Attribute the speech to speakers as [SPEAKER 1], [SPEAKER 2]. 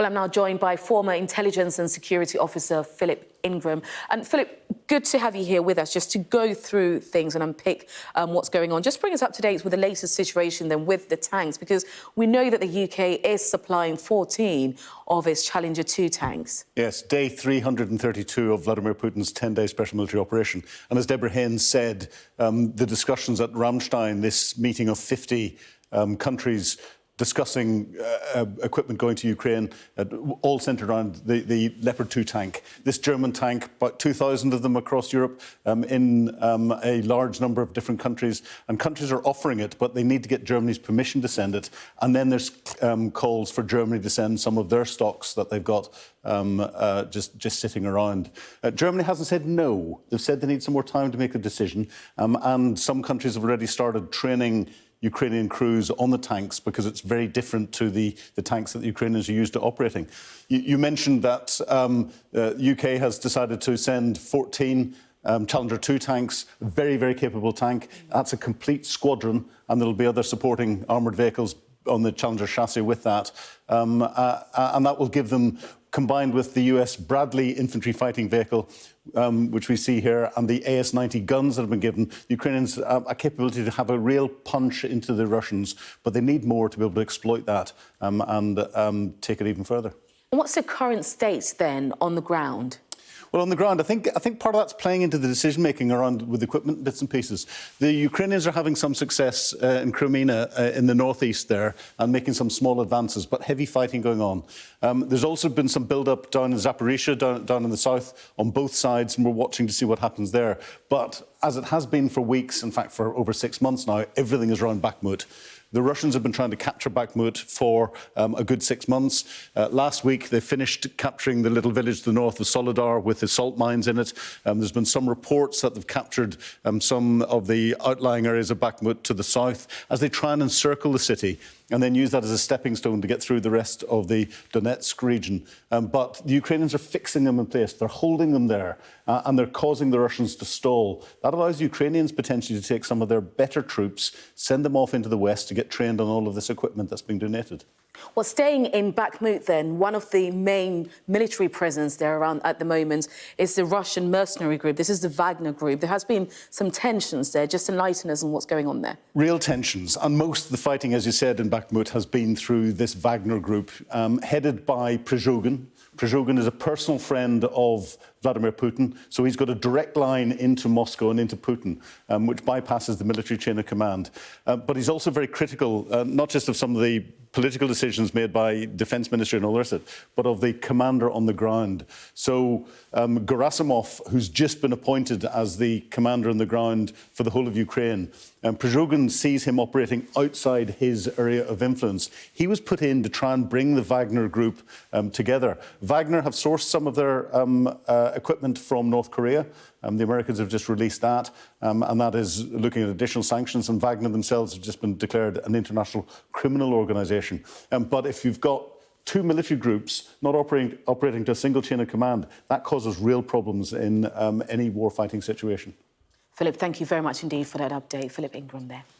[SPEAKER 1] Well, I'm now joined by former intelligence and security officer Philip Ingram. And Philip, good to have you here with us just to go through things and unpick what's going on. Just bring us up to date with the latest situation then with the tanks, because we know that the UK is supplying 14 of its Challenger 2 tanks.
[SPEAKER 2] Yes, day 332 of Vladimir Putin's 10-day special military operation. And as Deborah Haynes said, the discussions at Ramstein, this meeting of 50 countries discussing equipment going to Ukraine, all centred around the Leopard 2 tank. This German tank, about 2,000 of them across Europe, in a large number of different countries. And countries are offering it, but they need to get Germany's permission to send it. And then there's calls for Germany to send some of their stocks that they've got just sitting around. Germany hasn't said no. They've said they need some more time to make a decision. And some countries have already started training Ukrainian crews on the tanks because it's very different to the tanks that the Ukrainians are used to operating. You mentioned that UK has decided to send 14 Challenger 2 tanks, a very, very capable tank. That's a complete squadron, and there'll be other supporting armoured vehicles on the Challenger chassis with that. And that will give them, combined with the US Bradley infantry fighting vehicle, which we see here, and the AS-90 guns that have been given, the Ukrainians a capability to have a real punch into the Russians, but they need more to be able to exploit that and take it even further.
[SPEAKER 1] And what's the current state then on the ground?
[SPEAKER 2] Well, on the ground, I think part of that's playing into the decision-making around with equipment, bits and pieces. The Ukrainians are having some success in Crimea, in the northeast there, and making some small advances, but heavy fighting going on. There's also been some build-up down in Zaporizhia, down in the south, on both sides, and we're watching to see what happens there. But as it has been for weeks, in fact, for over 6 months now, everything is around Bakhmut. The Russians have been trying to capture Bakhmut for a good 6 months. Last week, they finished capturing the little village to the north of Soledar with the salt mines in it. There's been some reports that they've captured some of the outlying areas of Bakhmut to the south as they try and encircle the city and then use that as a stepping stone to get through the rest of the Donetsk region. But the Ukrainians are fixing them in place. They're holding them there, and they're causing the Russians to stall. That allows the Ukrainians potentially to take some of their better troops, send them off into the west to get trained on all of this equipment that's being donated.
[SPEAKER 1] Well, staying in Bakhmut then, one of the main military presence there around at the moment is the Russian mercenary group. This is the Wagner group. There has been some tensions there. Just enlighten us on what's going on there.
[SPEAKER 2] Real tensions. And most of the fighting, as you said, in Bakhmut has been through this Wagner group, headed by Prigozhin. Prigozhin is a personal friend of Vladimir Putin, so he's got a direct line into Moscow and into Putin, which bypasses the military chain of command. But he's also very critical, not just of some of the political decisions made by Defence Ministry and all the rest of it, but of the commander on the ground. So Gerasimov, who's just been appointed as the commander on the ground for the whole of Ukraine, Prigozhin sees him operating outside his area of influence. He was put in to try and bring the Wagner group together. Wagner have sourced some of their equipment from North Korea. The Americans have just released that, and that is looking at additional sanctions, and Wagner themselves have just been declared an international criminal organisation. But if you've got two military groups not operating to a single chain of command, that causes real problems in any war-fighting situation.
[SPEAKER 1] Philip, thank you very much indeed for that update. Philip Ingram there.